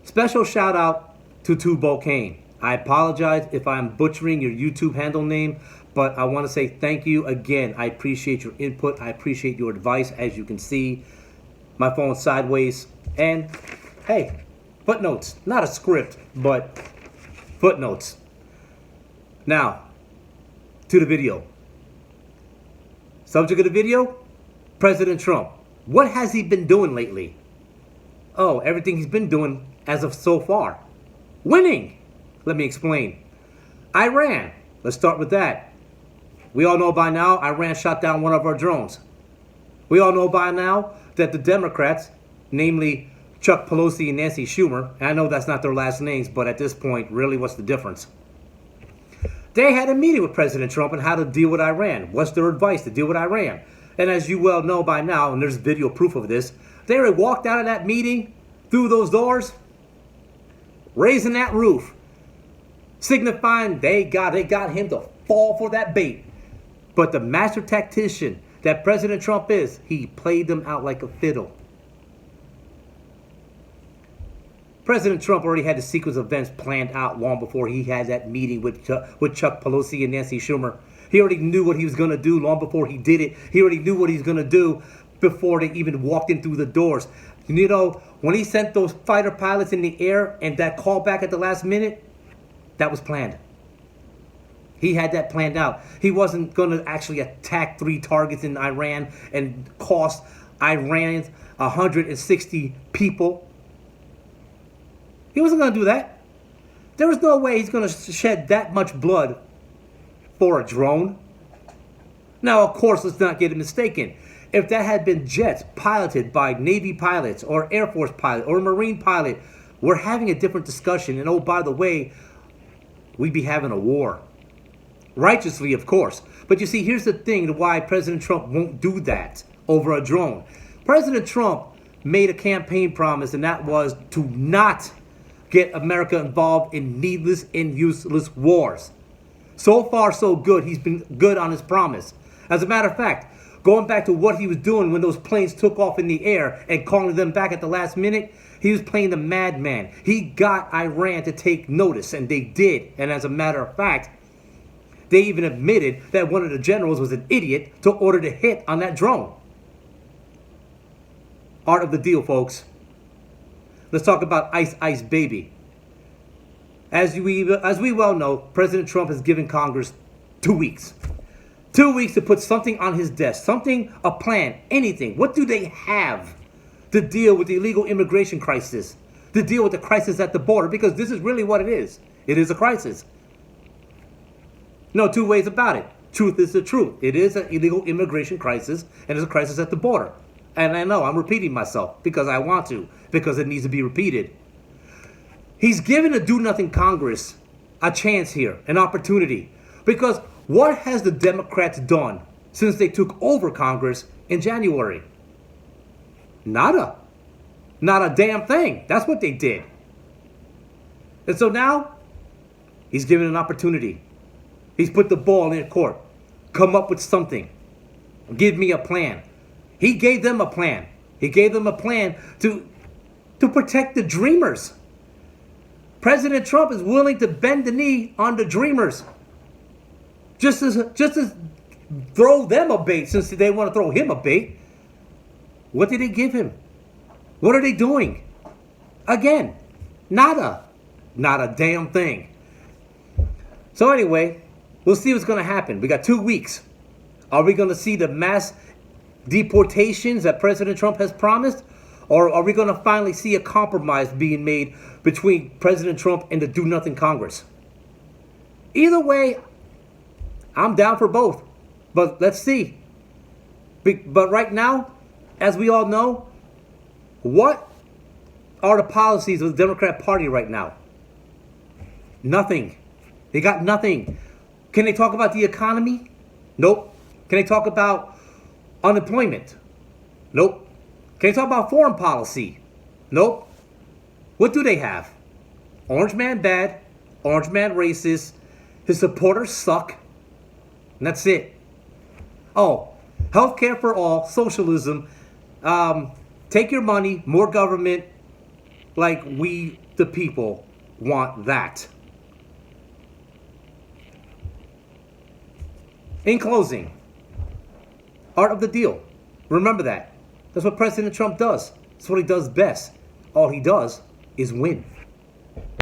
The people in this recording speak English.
Special shout out to Tubalcain. I apologize if I'm butchering your YouTube handle name, but I want to say thank you again. I appreciate your input. I appreciate your advice. As you can see, my phone's sideways. And hey, footnotes. Not a script, but footnotes. Now, to the video. Subject of the video, President Trump. What has he been doing lately? Oh, everything he's been doing as of so far. Winning. Let me explain. Iran. Let's start with that. We all know by now Iran shot down one of our drones. We all know by now that the Democrats, namely Chuck Pelosi and Nancy Schumer, and I know that's not their last names, but at this point, really, what's the difference? They had a meeting with President Trump on how to deal with Iran. What's their advice to deal with Iran? And as you well know by now, and there's video proof of this, they already walked out of that meeting, through those doors, raising that roof, signifying they got him to fall for that bait. But the master tactician that President Trump is, he played them out like a fiddle. President Trump already had the sequence of events planned out long before he had that meeting with Chuck Pelosi and Nancy Schumer. He already knew what he was going to do long before he did it. He already knew what he was going to do before they even walked in through the doors. You know, when he sent those fighter pilots in the air and that call back at the last minute, that was planned. He had that planned out. He wasn't going to actually attack 3 targets in Iran and cost Iranians 160 people. He wasn't going to do that. There was no way he's going to shed that much blood for a drone. Now, of course, let's not get it mistaken. If that had been jets piloted by Navy pilots or Air Force pilot or Marine pilot, we're having a different discussion. And oh, by the way, we'd be having a war. Righteously, of course. But you see, here's the thing why President Trump won't do that over a drone. President Trump made a campaign promise, and that was to not get America involved in needless and useless wars. So far, so good. He's been good on his promise. As a matter of fact, going back to what he was doing when those planes took off in the air and calling them back at the last minute, he was playing the madman. He got Iran to take notice, and they did. And as a matter of fact, they even admitted that one of the generals was an idiot to order the hit on that drone. Art of the deal, folks. Let's talk about Ice Ice Baby. As we well know, President Trump has given Congress 2 weeks. 2 weeks to put something on his desk, something, a plan, anything. What do they have to deal with the illegal immigration crisis, to deal with the crisis at the border? Because this is really what it is. It is a crisis. No 2 ways about it. Truth is the truth. It is an illegal immigration crisis, and it's a crisis at the border. And I know I'm repeating myself because I want to, because it needs to be repeated. He's given a do-nothing Congress a chance here, an opportunity. Because what has the Democrats done since they took over Congress in January? Nada. Not a damn thing. That's what they did. And so now, he's given an opportunity. He's put the ball in court. Come up with something. Give me a plan. He gave them a plan. He gave them a plan to protect the dreamers. President Trump is willing to bend the knee on the dreamers. Just as throw them a bait, since they want to throw him a bait. What did they give him? What are they doing? Again, nada. Not a damn thing. So anyway, we'll see what's going to happen. We got 2 weeks. Are we going to see the mass deportations that President Trump has promised? Or are we going to finally see a compromise being made between President Trump and the do-nothing Congress? Either way, I'm down for both. But let's see. But right now, as we all know, what are the policies of the Democrat Party right now? Nothing. They got nothing. Can they talk about the economy? Nope. Can they talk about unemployment? Nope. Can they talk about foreign policy? Nope. What do they have? Orange man bad. Orange man racist. His supporters suck. And that's it. Oh, healthcare for all. Socialism. Take your money. More government. like we, the people, want that. In closing, art of the deal. Remember that. That's what President Trump does. That's what he does best. All he does is win.